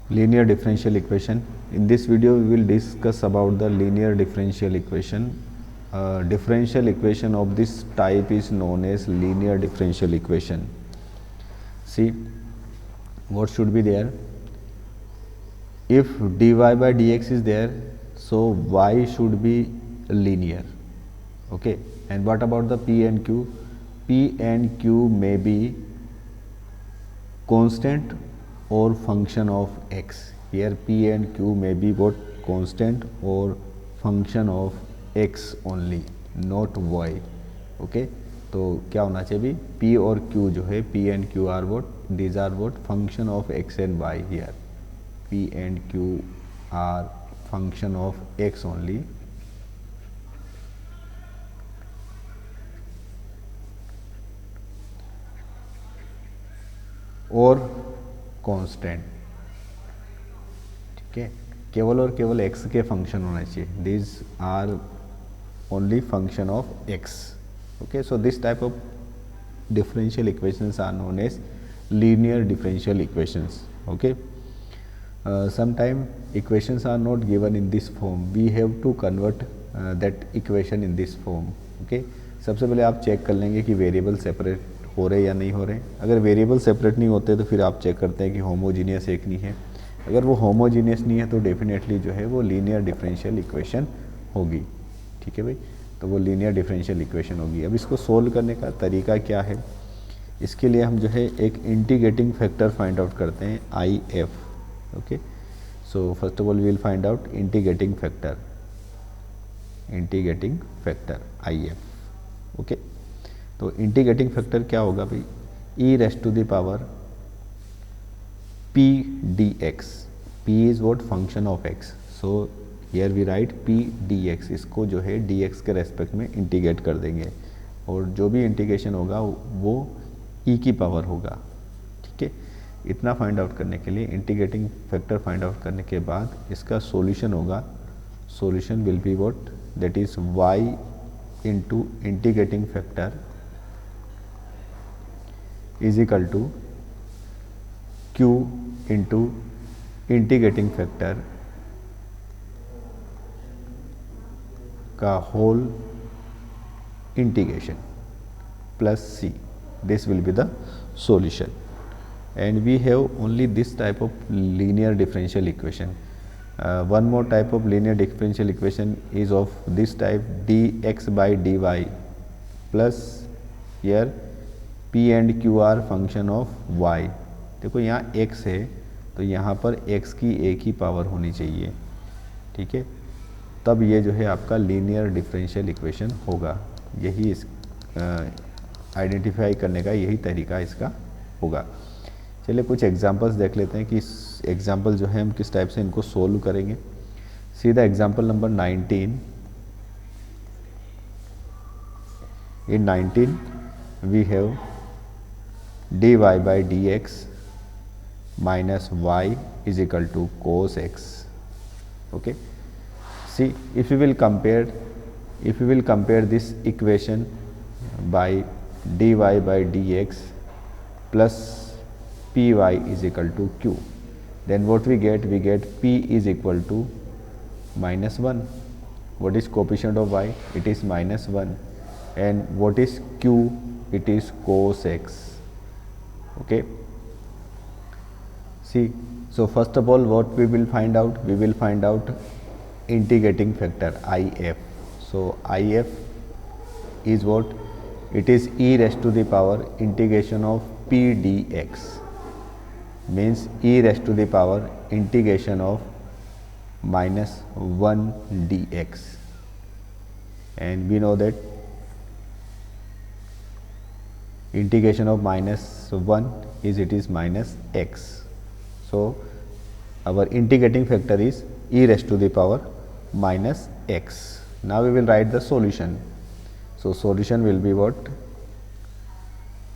Linear differential equation. In this video we will discuss about the linear differential equation. Differential equation of this type is known as linear differential equation. See what should be there. If dy by dx is there, so y should be linear. Okay, and what about the p and q? P and q may be constant or function of x. Here p and q may be what? Constant or function of x only, not y. Okay, तो क्या होना चाहिए? p और q जो है, p and q are what? These are what? Function of x and y here. p and q are function of x only. और constant, ठीक है, केवल और केवल x के फंक्शन होना चाहिए. These are only function of x. Okay, so this type of differential equations are known as linear differential equations. Okay, sometime equations are not given in this form, we have to convert that equation in this form. Okay, सबसे पहले आप check कर लेंगे कि variable separate हो रहे या नहीं हो रहे. अगर वेरिएबल सेपरेट नहीं होते तो फिर आप चेक करते हैं कि होमोजीनियस एक नहीं है. अगर वो होमोजीनियस नहीं है तो डेफिनेटली जो है वो लीनियर डिफरेंशियल इक्वेशन होगी. ठीक है भाई, तो वो लीनियर डिफरेंशियल इक्वेशन होगी. अब इसको सोल्व करने का तरीका क्या है? इसके लिए हम जो है एक इंटीग्रेटिंग फैक्टर फाइंड आउट करते हैं, I F. Okay, so first of all we will find out integrating factor I F. Okay, तो इंटीग्रेटिंग फैक्टर क्या होगा भाई? E rest to the power P D X. P is what? Function of X. So here we write P D X. इसको जो है D X के respect में integrate कर देंगे और जो भी इंटीग्रेशन होगा वो ई की पावर होगा. ठीक है, इतना फाइंड आउट करने के लिए इंटीग्रेटिंग फैक्टर फाइंड आउट करने के बाद इसका सॉल्यूशन होगा. Solution will be what? That is Y into integrating factor is equal to q into integrating factor का whole integration plus c. this will be the solution, and we have only this type of linear differential equation. One more type of linear differential equation is of this type, dx by dy plus here p and q are function of y. देखो यहाँ x है तो यहाँ पर x की एक ही power होनी चाहिए. ठीक है, तब ये जो है आपका लीनियर डिफरेंशियल इक्वेशन होगा. यही इस आइडेंटिफाई करने का यही तरीका इसका होगा. चलिए कुछ एग्जांपल्स देख लेते हैं कि इस एग्जांपल जो है हम किस टाइप से इनको सोल्व करेंगे. सीधा example number 19. In 19 we have dy by dx minus y is equal to cos x. Okay, see if we will compare this equation by dy by dx plus py is equal to q, then what we get? We get p is equal to minus 1. What is coefficient of y? It is minus 1. And what is q? It is cos x. Okay, see, so first of all what we will find out? We will find out integrating factor if. So if is what? It is e raised to the power integration of p dx, means e raised to the power integration of minus 1 dx, and we know that integration of minus 1 is, it is minus x. So our integrating factor is e raised to the power minus x. Now we will write the solution. So solution will be what?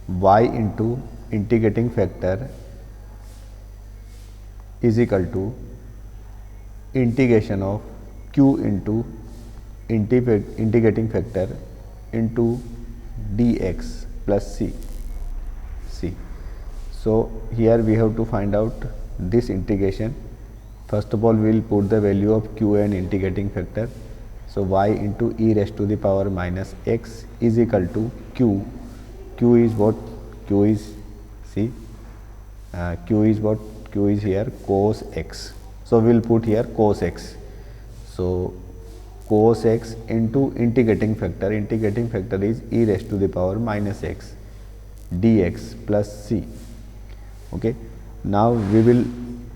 Y into integrating factor is equal to integration of q into integrating factor into dx plus c. So here we have to find out this integration, first of all we will put the value of q and integrating factor. So y into e raised to the power minus x is equal to q. Q is what? Q is, see, q is what? Q is here cos x. So we will put here cos x. So cos x into integrating factor. Integrating factor is e raised to the power minus x dx plus c. Okay. Now we will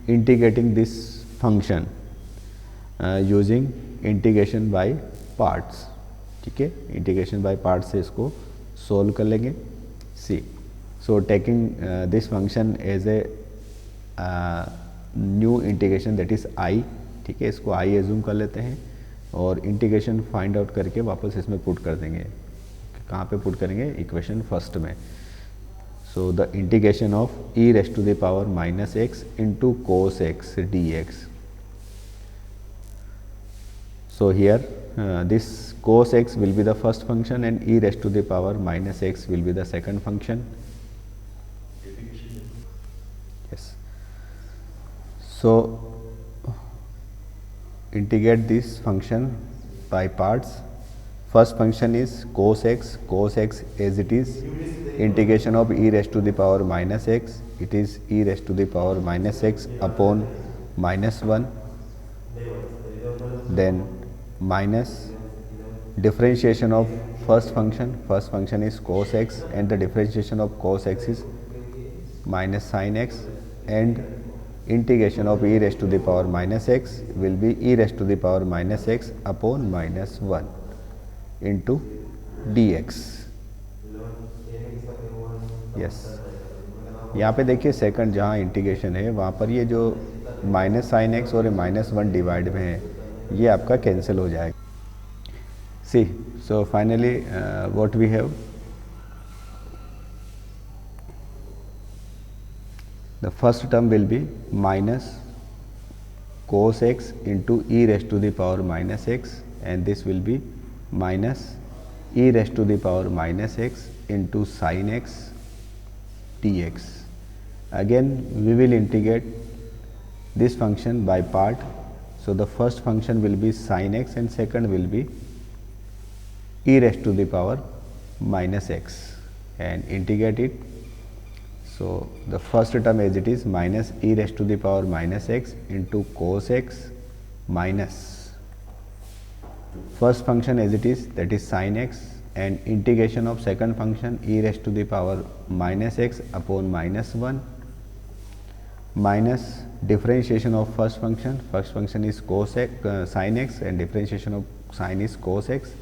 integrating this function using integration by parts. ठीक है, integration by parts से इसको solve कर लेंगे. See, so taking this function as a new integration that is I. ठीक है, इसको I assume कर लेते हैं और इंटीग्रेशन फाइंड आउट करके वापस इसमें पुट कर देंगे. कहाँ पे पुट करेंगे? इक्वेशन फर्स्ट में. So the integration of e rest to the power minus x into cos x D x. So here this cos x will be the first function and e raised to the power minus x will be the second function. Yes. So integrate this function by parts. First function is cos x. Cos x as it is integration of e raised to the power minus x. It is e raised to the power minus x upon minus 1. Then minus differentiation of first function is cos x and the differentiation of cos x is minus sin x, and integration of e raised to the power minus x will be e raised to the power minus x upon minus 1 into dx. yes, यहाँ पे देखिए second जहाँ integration है वहाँ पर ये जो minus sine X और माइनस 1 डिवाइड में है ये आपका कैंसिल हो जाएगा. See, so finally what we have, the first term will be minus cos x into e raised to the power minus x and this will be minus e raised to the power minus x into sin x dx. Again we will integrate this function by part. So the first function will be sin x and second will be e raised to the power minus x and integrate it. So the first term as it is minus e raised to the power minus x into cos x minus first function as it is, that is sin x, and integration of second function e raised to the power minus x upon minus 1 minus differentiation of first function is cos x, sin x, and differentiation of sin is cos x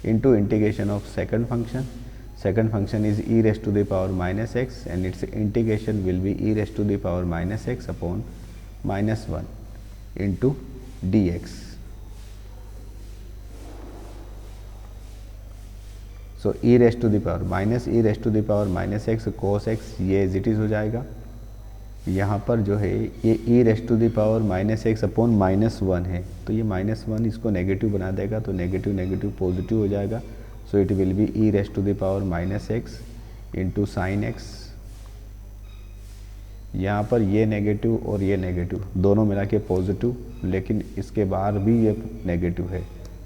into integration of second function is e raised to the power minus x and its integration will be e raised to the power minus x upon minus 1 into dx. So e raised to the power minus e raised to the power minus x cos x ये as it is हो जाएगा. यहाँ पर जो है ये e rest to the power minus x upon minus 1 है तो ये माइनस 1 इसको नेगेटिव बना देगा तो नेगेटिव नेगेटिव पॉजिटिव हो जाएगा. So it will be e rest to the power minus x into sine x. यहाँ पर ये नेगेटिव और ये नेगेटिव दोनों मिला के पॉजिटिव, लेकिन इसके बाहर भी ये नेगेटिव है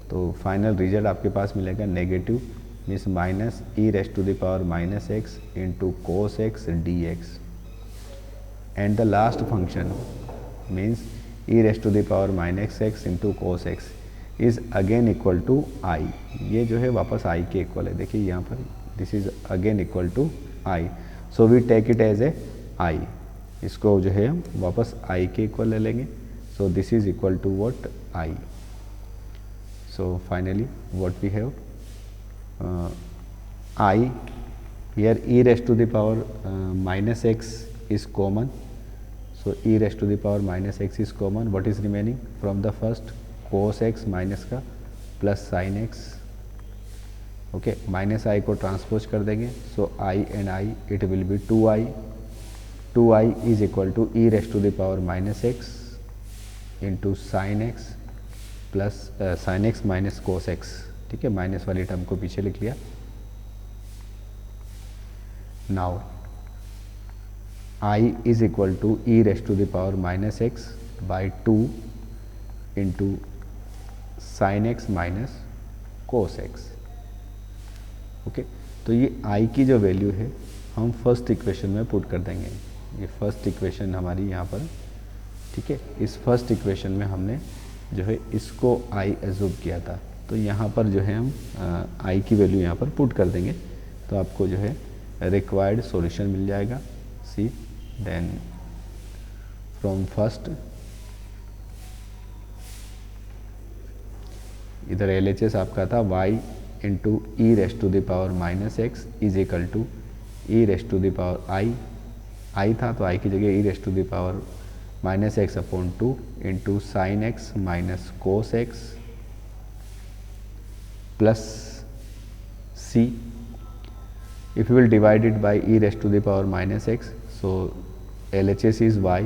तो फाइनल रिजल्ट आपके पास मिलेगा negative means minus e rest to the power minus x into cos x D x. And the last function means e raised to the power minus x into cos x is again equal to I. ये जो है वापस I के equal है. देखिए यहाँ पर this is again equal to I. So we take it as a I. इसको जो है हम वापस I के इक्वल ले लेंगे. So this is equal to what? I. So finally what we have? I here e raised to the power minus x is common. So e raised to the power minus x is common. What is remaining from the first? Cos x minus का plus sin x. Okay, minus I को transpose कर देंगे. So I and I it will be 2i. 2i is equal to e raised to the power minus x into sin x plus sin x minus cos x. ठीक है, minus वाली term को पीछे लिख लिया. Now I is equal to e raised to the power minus x by 2 into sin x minus cos x। Okay, तो ये I की जो वैल्यू है हम फर्स्ट इक्वेशन में पुट कर देंगे। ये फर्स्ट इक्वेशन हमारी यहाँ पर, ठीक है। इस फर्स्ट इक्वेशन में हमने जो है इसको I एज्यूम किया था, तो यहाँ पर जो है हम I की वैल्यू यहाँ पर पुट कर देंगे, तो आपको जो है रिक्वायर्ड सॉल्यूशन मिल जाएगा। सी देन फ्रॉम फर्स्ट, इधर LHS आपका था y into e rest to the power minus X is equal to e rest to the power I था, तो आई की जगह e rest to the power minus x upon 2 into sine x minus cos X plus C. if you will divide it by e raised to the power minus x, so LHS is y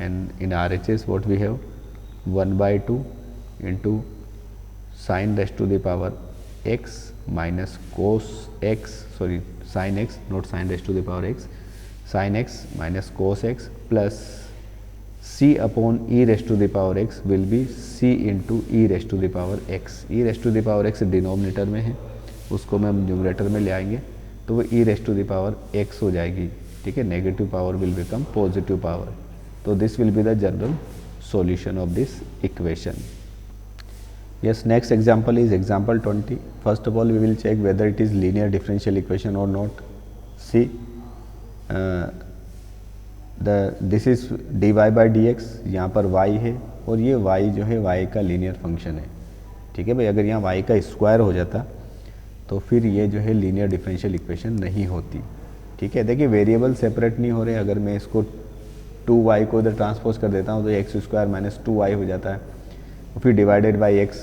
and in RHS what we have 1 by 2 into sin raised to the power x minus cos x, sorry sin x, not sin raised to the power x, sin x minus cos x plus c upon e raised to the power x will be c into e raised to the power x। e raised to the power x denominator में है, उसको मैं numerator में ले आएंगे तो वो e rest to the power x हो जाएगी, ठीक है। Negative power will become positive power, तो this will be the general solution of this equation. yes, next example is example 20। first of all we will check whether it is linear differential equation or not। see this is dy by dx, यहाँ पर y है और ये y जो है y का linear function है, ठीक है भाई। अगर यहाँ y का स्क्वायर हो जाता तो फिर ये जो है लीनियर डिफरेंशियल इक्वेशन नहीं होती, ठीक है। देखिए वेरिएबल सेपरेट नहीं हो रहे, अगर मैं इसको 2y को इधर ट्रांसपोज कर देता हूँ तो एक्स स्क्वायर माइनस 2y हो जाता है, और फिर डिवाइडेड बाई x।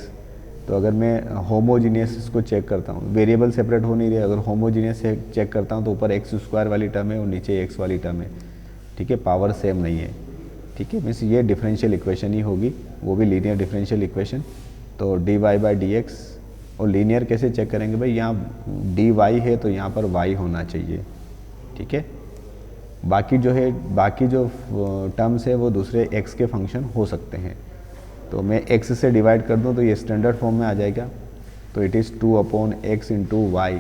तो अगर मैं होमोजीनियस इसको चेक करता हूँ, वेरिएबल सेपरेट हो नहीं रहे, अगर होमोजीनियस चेक करता हूँ तो ऊपर एक्स स्क्वायर वाली टर्म है और नीचे x वाली टर्म है, ठीक है। पावर सेम नहीं है, ठीक है। मीन्स ये डिफरेंशियल इक्वेशन ही होगी, वो भी लीनियर डिफरेंशियल इक्वेशन। तो d y by d x, और लीनियर कैसे चेक करेंगे भाई, यहाँ डी वाई है तो यहाँ पर y होना चाहिए, ठीक है। बाकी जो टर्म्स है वो दूसरे x के फंक्शन हो सकते हैं, तो मैं x से डिवाइड कर दूँ तो ये स्टैंडर्ड फॉर्म में आ जाएगा। तो it is 2 upon x into y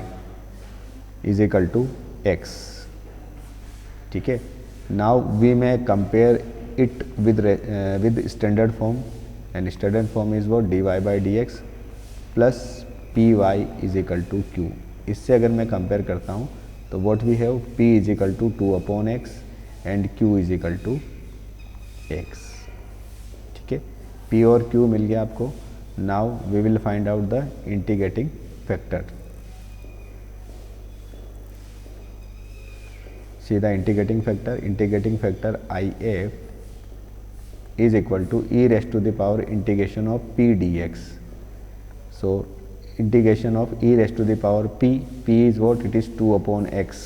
is equal to x, ठीक है। Now we may compare it with standard form, and standard form is what d y by d x plus p y is equal to q. इससे अगर मैं compare करता हूँ तो what we have p is equal to 2 upon x and q is equal to x, ठीक है। p और q मिल गया आपको। Now we will find out the integrating factor. See the integrating factor IF is equal to e raised to the power integration of p dx। so integration of e raised to the power p is what, it is 2 upon x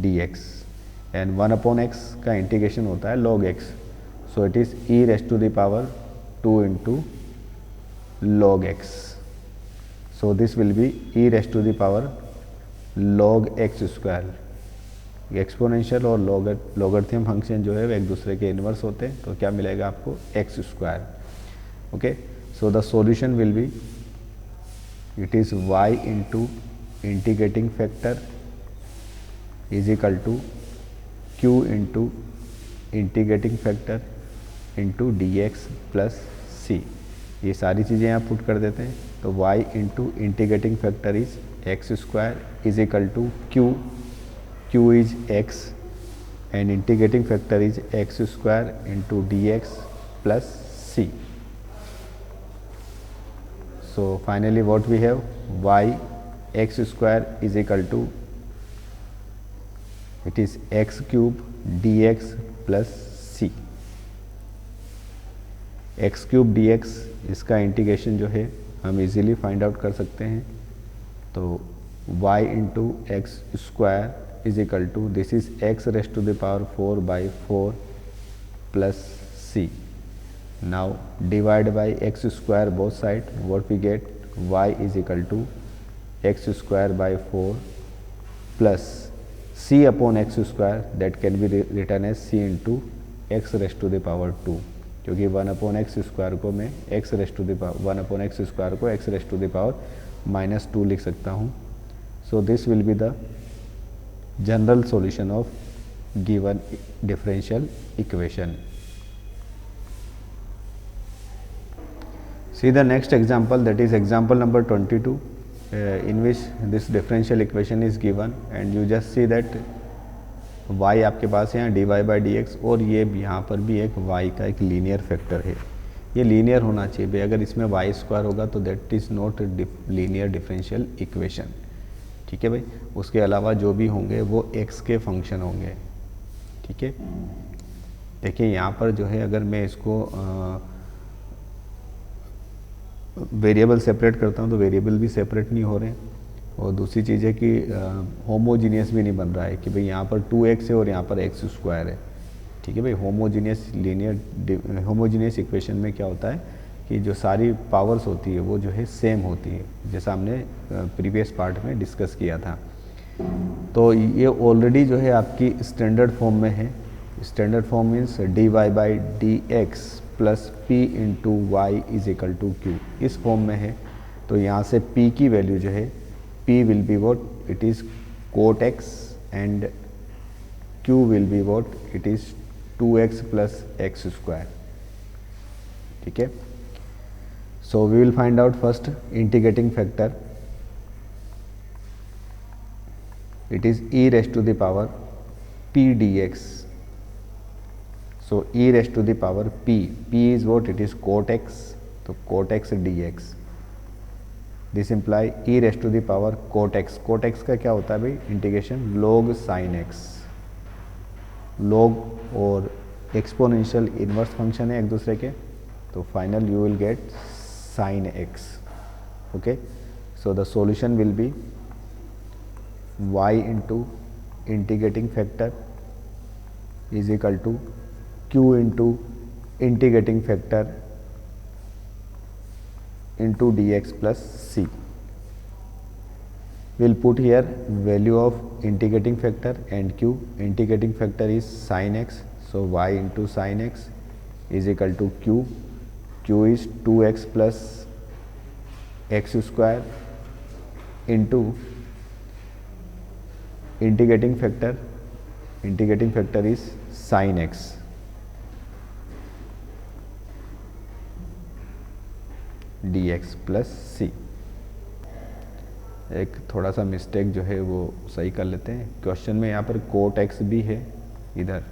dx and 1 upon x का integration होता है log x, so it is e raised to the power 2 into log x, so this will be e raised to the power log x square। Exponential और logarithm function जो है वो एक दूसरे के इन्वर्स होते हैं, तो क्या मिलेगा आपको X square. Okay, so the solution will be, it is y into integrating factor is equal to q into integrating factor into D x plus C. ये सारी चीज़ें यहाँ पुट कर देते हैं, तो y into integrating factor is x square is equal to q is x and integrating factor is x square into dx plus c. So finally what we have, y x square is equal to, it is x cube dx plus c। x cube dx इसका integration जो है हम easily find out कर सकते हैं, तो y into X square is equal to, this is x raised to the power 4 by 4 plus c। now divide by x square both side, what we get, y is equal to x square by 4 plus c upon X square that can be written as c into X raised to the power 2, क्योंकि 1 upon X square को मैं X raised to the power 1 upon X square को X raised to the power -2 लिख सकता हूँ. So this will be the general solution of given differential equation. See the next example, that is example number 22, in which this differential equation is given and you just see that y आपके पास है यहाँ dy by dx और ये यहाँ पर भी एक y का एक लीनियर फैक्टर है. ये लीनियर होना चाहिए भाई, अगर इसमें वाई स्क्वायर होगा तो that is not linear differential equation. ठीक है भाई. उसके अलावा जो भी होंगे वो x के फंक्शन होंगे. ठीक है. देखिए यहाँ पर जो है अगर मैं इसको वेरिएबल सेपरेट करता हूँ तो वेरिएबल भी सेपरेट नहीं हो रहे हैं, और दूसरी चीज़ है कि होमोजीनियस भी नहीं बन रहा है कि भाई यहाँ पर 2x है और यहाँ पर x स्क्वायर है. ठीक है भाई. होमोजीनियस इक्वेशन में क्या होता है कि जो सारी पावर्स होती है वो जो है सेम होती है, जैसा हमने प्रीवियस पार्ट में डिस्कस किया था. तो ये ऑलरेडी जो है आपकी स्टैंडर्ड फॉर्म में है. Standard form means dy by d x plus p into y is equal to q, इस फॉर्म में है. तो यहाँ से p की वैल्यू जो है p will be what, it is cot x and q will be what, it is 2x plus x square. ठीक है. So we will find out first integrating factor. It is e rest to the power p dx. So e raised to the power p is what, it is cot x, so cot x dx. This imply e raised to the power cot x. Cot x का क्या होता है भाई, integration log sin x. log और exponential inverse function है एक दूसरे के, तो final you will get sin x. Okay. So the solution will be y into integrating factor is equal to q into integrating factor into dx plus c. We'll put here value of integrating factor and q. Integrating factor is sin x, so y into sin x is equal to q. q is 2x plus x square into integrating factor. Integrating factor is sin x. dx plus C. एक थोड़ा सा mistake जो है वो सही कर लेते हैं. क्वेश्चन में यहाँ पर कोट एक्स भी है इधर,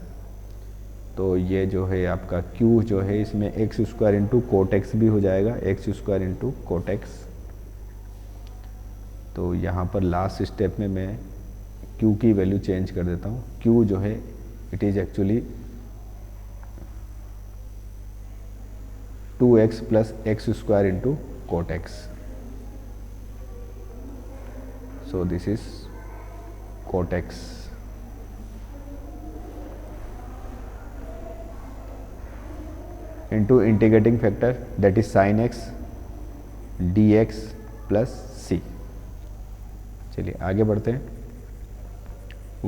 तो ये जो है आपका q जो है इसमें x square into cot x भी हो जाएगा, X square into cot x. तो यहाँ पर लास्ट स्टेप में मैं q की वैल्यू चेंज कर देता हूँ. q जो है it is actually 2x plus x square into cot X. So this is cot X into integrating factor that is sine X D x plus C. चलिए आगे बढ़ते हैं.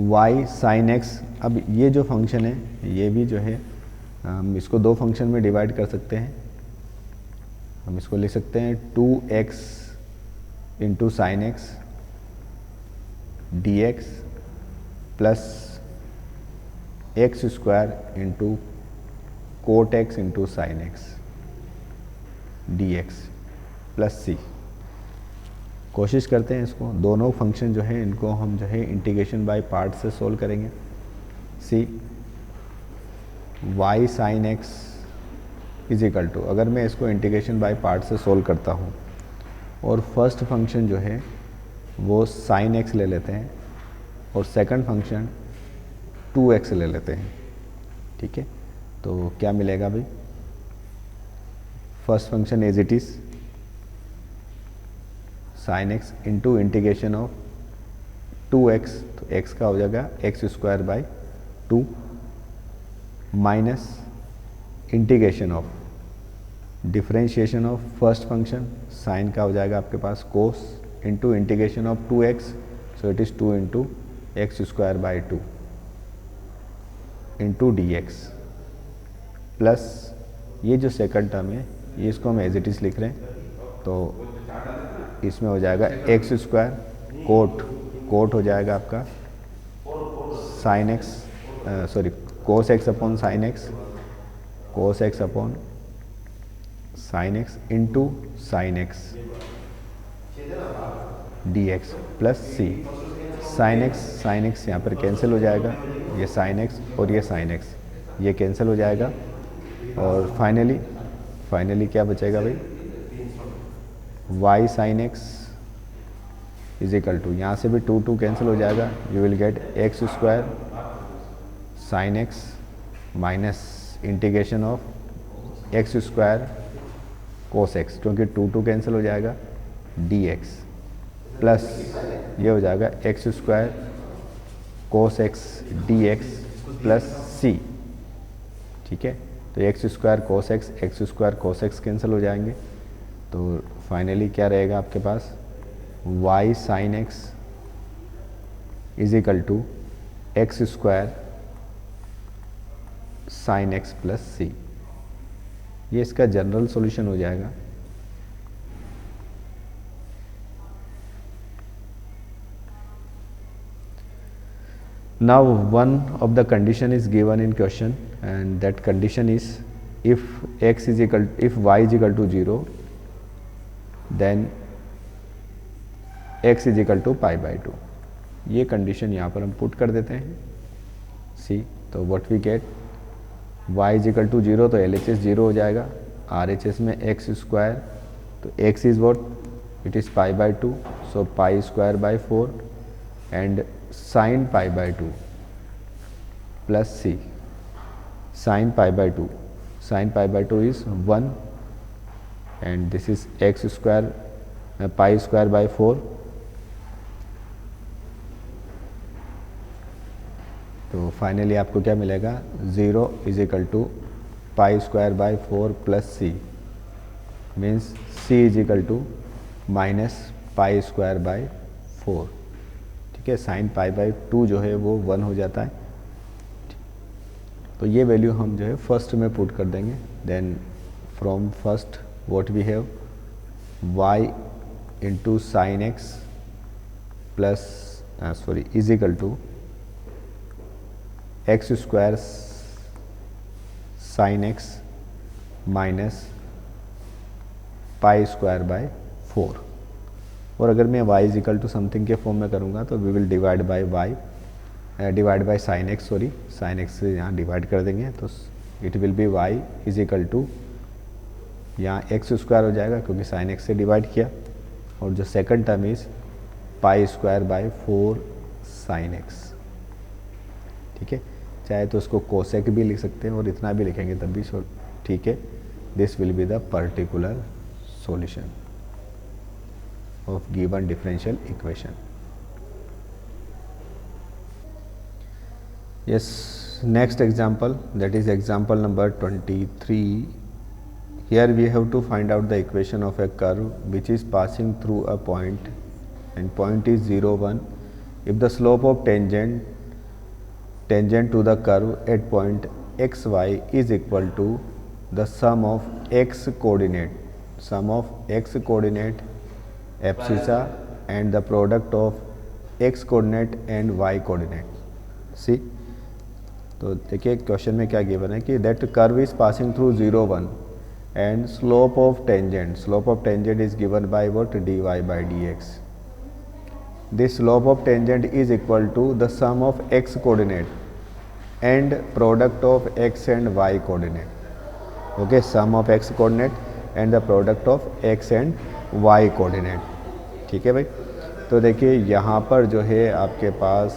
y sine X. अब ये जो फंक्शन है ये भी जो है हम इसको दो फंक्शन में डिवाइड कर सकते हैं. हम इसको लिख सकते हैं 2x into sine X D x plus x square into cot X into sine X D x plus C. कोशिश करते हैं इसको दोनों फंक्शन जो है इनको हम जो है इंटीग्रेशन बाय पार्ट से सोल्व करेंगे. See y sine x is equal to, अगर मैं इसको इंटीग्रेशन बाय पार्ट से सोल्व करता हूँ और फर्स्ट फंक्शन जो है वो साइन एक्स ले लेते हैं और सेकंड फंक्शन 2x ले लेते हैं. ठीक है. तो क्या मिलेगा भाई, first function as it is sine X into integration of 2x, तो x का हो जाएगा X square by 2 minus integration of differentiation of first function sine का हो जाएगा आपके पास cos into integration of 2x, so it is 2 into X square by 2 into D x plus ये जो सेकंड टर्म है ये इसको हम एज इट इज़ लिख रहे हैं, तो इसमें हो जाएगा एक्स स्क्वायर कोट हो जाएगा आपका sine x sorry cos X upon sine X into sine X D x plus C sine x यहाँ पर कैंसिल हो जाएगा, ये साइन एक्स और ये साइन एक्स ये कैंसिल हो जाएगा, और फाइनली क्या बचेगा भाई, y sine x is equal to, यहाँ से भी 2 कैंसिल हो जाएगा, you will get x square sine x minus integration of x square cos x, क्योंकि 2 कैंसिल हो जाएगा, डी एक्स प्लस ये हो जाएगा X square cos x D x plus C. ठीक है, तो X square cos X cancel हो जाएंगे, तो फाइनली क्या रहेगा आपके पास, Y sine x is equal to x square sine x plus C. ये इसका जनरल सॉल्यूशन हो जाएगा। Now one of the condition is given in question, and that condition is if y is equal to 0, then x is equal to pi by 2। ये condition यहाँ पर हम put कर देते हैं। सी, तो what we get, y is equal to 0 तो LHS 0 हो जाएगा, RHS में x स्क्वायर, तो x is what, it is pi by 2, so pi square by 4 and sin pi by 2 plus c, sin pi by 2 is 1 and this is x square pi square by 4, तो finally आपको क्या मिलेगा, 0 is equal to pi square by 4 plus c, means c is equal to minus pi square by 4। ठीक है, sine pi by 2 जो है वो 1 हो जाता है, तो ये वैल्यू हम जो है फर्स्ट में पुट कर देंगे। Then from first what we have, y into sine x plus sorry is equal to x square sine x minus pi square by 4। और अगर मैं y is equal to something के फॉर्म में करूँगा तो we will divide by sine x, sorry sine x से यहाँ डिवाइड कर देंगे, तो it will be y is equal to, यहाँ एक्स स्क्वायर हो जाएगा क्योंकि साइन एक्स से डिवाइड किया, और जो second term is pi square by 4 sine x. ठीक है, चाहे तो उसको कोसेक भी लिख सकते हैं और इतना भी लिखेंगे तब भी ठीक है। This will be the particular solution of given differential equation. Yes, next example, that is example number 23. Here we have to find out the equation of a curve which is passing through a point, and point is 0 1 if the slope of tangent to the curve at point xy is equal to the sum of x coordinate abscissa and the product of x coordinate and y coordinate। See, तो देखिए question में क्या given है कि that curve is passing through 0 1 and slope of tangent is given by what, dy by dx। This slope of tangent is equal to the sum of x coordinate and product of x and y coordinate। Okay, sum of x coordinate and the product of x and y coordinate। ठीक है भाई, तो देखिए यहाँ पर जो है आपके पास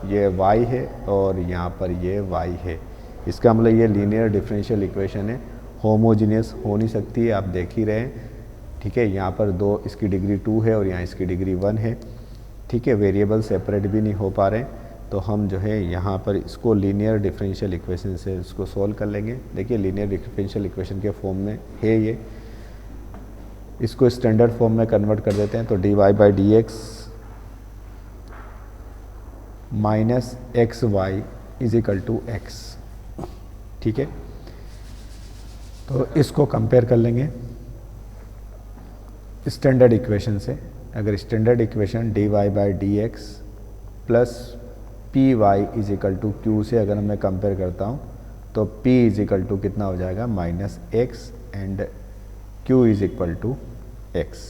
ये y है और यहाँ पर ये y है, इसका मतलब ये लीनियर डिफरेंशियल इक्वेशन है, होमोजीनियस हो नहीं सकती है, आप देख ही रहे हैं। ठीक है, यहाँ पर इसकी डिग्री 2 है और यहाँ इसकी डिग्री 1 है। ठीक है, वेरिएबल सेपरेट भी नहीं हो पा रहे, तो हम जो है यहाँ पर इसको लीनियर डिफरेंशियल इक्वेशन से इसको सॉल्व कर लेंगे। देखिए लीनियर डिफरेंशियल इक्वेशन के फॉर्म में है ये, इसको स्टैंडर्ड फॉर्म में कन्वर्ट कर देते हैं, तो dy by dx minus x y is equal to x. ठीक है, तो इसको कंपेयर कर लेंगे स्टैंडर्ड इक्वेशन से। अगर standard equation dy by d x plus p y is equal to q से अगर मैं कंपेयर करता हूँ तो p इज इक्वल टू कितना हो जाएगा, minus x and q is equal to x.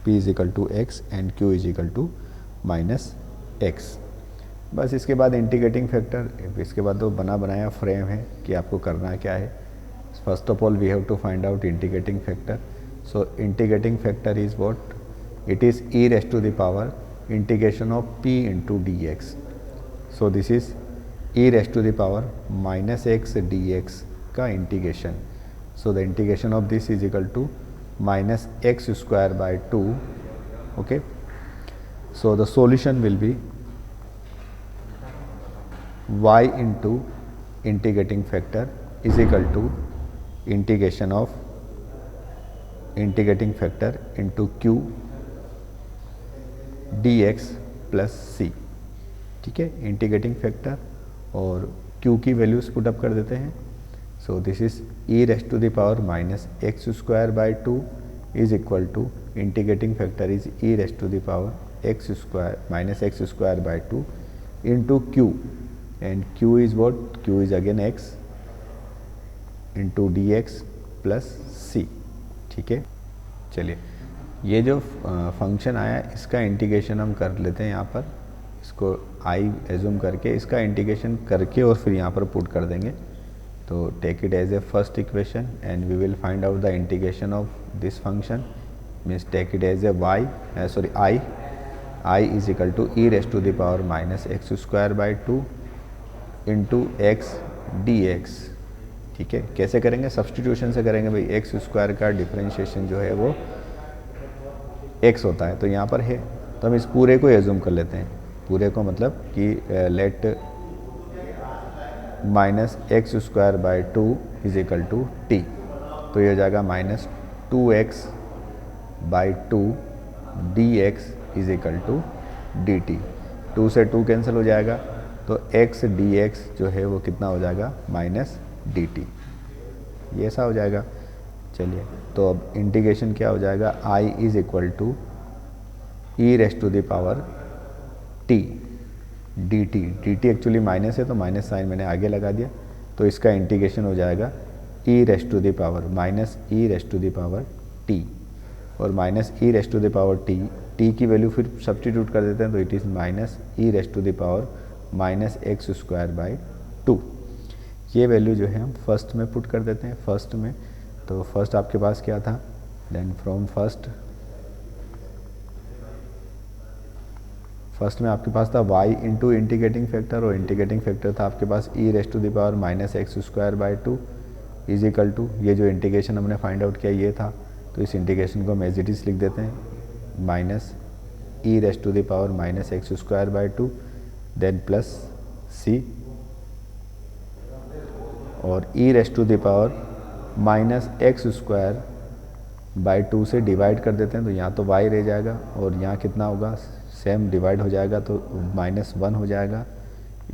p is equal to x and q is equal to minus x. बस इसके बाद इंटीग्रेटिंग फैक्टर, इसके बाद तो बना बनाया फ्रेम है कि आपको करना क्या है। First of all we have to find out integrating factor. So integrating factor is what, it is e raise to the power integration of p into D X. So this is e raise to the power minus X D X का integration. So the integration of this is equal to minus x square by 2। Okay, so the solution will be y into integrating factor is equal to integration of integrating factor into q dx plus c। ठीक है, integrating factor और q की values put up कर देते हैं। So this is e raise to the power minus x square by 2 is equal to integrating factor is e raise to the power x square minus x square by 2 into q and q is what, q is again x into dx plus c। ठीक है, चलिए ये जो function आया इसका integration हम कर लेते हैं यहाँ पर। इसको i एज्यूम करके इसका इंटीग्रेशन करके और फिर यहाँ पर पुट कर देंगे। तो take it as a first equation and we will find out the integration of this function. Means take it as a i is equal to e raise to the power minus x square by 2 into x D x. ठीक है, कैसे करेंगे, substitution से करेंगे भाई। X square का differentiation जो है वो एक्स होता है, तो यहाँ पर है तो हम इस पूरे को एज्यूम कर लेते हैं। पूरे को मतलब कि let minus x square by 2 is equal to t. तो ये हो जाएगा minus 2x by 2 d x is equal to d t. 2 से 2 कैंसिल हो जाएगा तो x dx जो है वो कितना हो जाएगा, माइनस dt। ये ऐसा हो जाएगा। चलिए, तो अब इंटीग्रेशन क्या हो जाएगा, i is equal to e raise to the power t dt actually minus है तो माइनस साइन मैंने आगे लगा दिया। तो इसका इंटीग्रेशन हो जाएगा e raise to the power minus e raise to the power t और minus e raise to the power t की वैल्यू फिर सब्सटीट्यूट कर देते हैं तो it is minus e raise to the power minus x square by 2। ये value जो है हम फर्स्ट में पुट कर देते हैं। फर्स्ट में तो फर्स्ट आपके पास क्या था, देन फ्रॉम फर्स्ट में आपके पास था y इंटू इंटीग्रेटिंग फैक्टर और इंटीग्रेटिंग फैक्टर था आपके पास e raise to the power minus x square by 2 is equal to, ये जो इंटीग्रेशन हमने फाइंड आउट किया ये था, तो इस इंटीग्रेशन को हम एज इट इज़ लिख देते हैं minus e raise to the power minus x square by 2 then plus c और e raise to the power minus x square by 2 से डिवाइड कर देते हैं तो यहाँ तो y रह जाएगा और यहाँ कितना होगा, सेम डिवाइड हो जाएगा तो माइनस 1 हो जाएगा।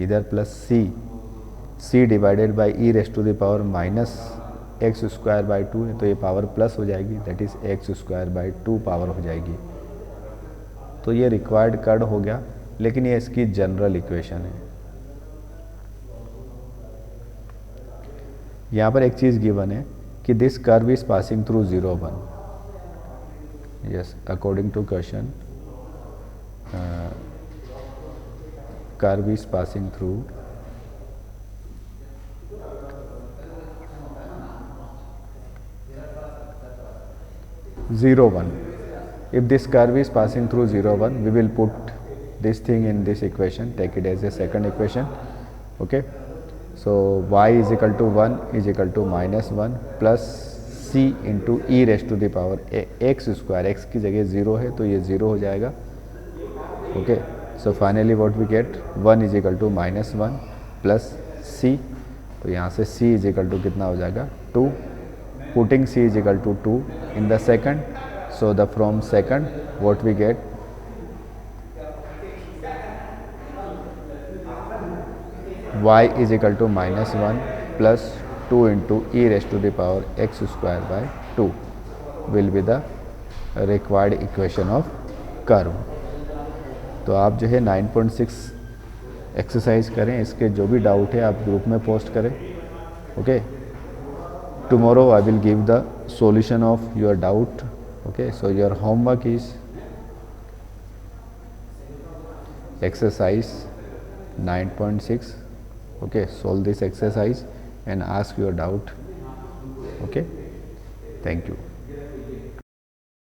इधर plus c divided by e raise to the power minus x square by 2 है तो ये पावर प्लस हो जाएगी, that is x square by 2 power हो जाएगी। तो ये रिक्वायर्ड कर्व हो गया, लेकिन ये इसकी जनरल इक्वेशन है। यहाँ पर एक चीज़ गिवन है कि this curve is passing through 0 1। Yes, according to question curve is passing through 0 1। If this curve is passing through 0 1, we will put this thing in this equation, take it as a second equation. Okay, so y is equal to 1 is equal to minus 1 plus c into e raise to the power x square, x की जगह 0 है तो ये 0 हो जाएगा। Okay, so finally what we get 1 is equal to minus 1 plus c, तो यहाँ से c इज इक्वल टू कितना हो जाएगा 2, putting c is equal to 2 in the second. So the from second what we get y is equal to -1 plus 2 into e raised to the power x square by 2 will be the required equation of curve. तो आप जो है 9.6 exercise करें, इसके जो भी doubt है आप ग्रुप में पोस्ट करें. Okay, tomorrow I will give the solution of your doubt. Okay, so your homework is exercise 9.6. okay, solve this exercise and ask your doubt. Okay, thank you.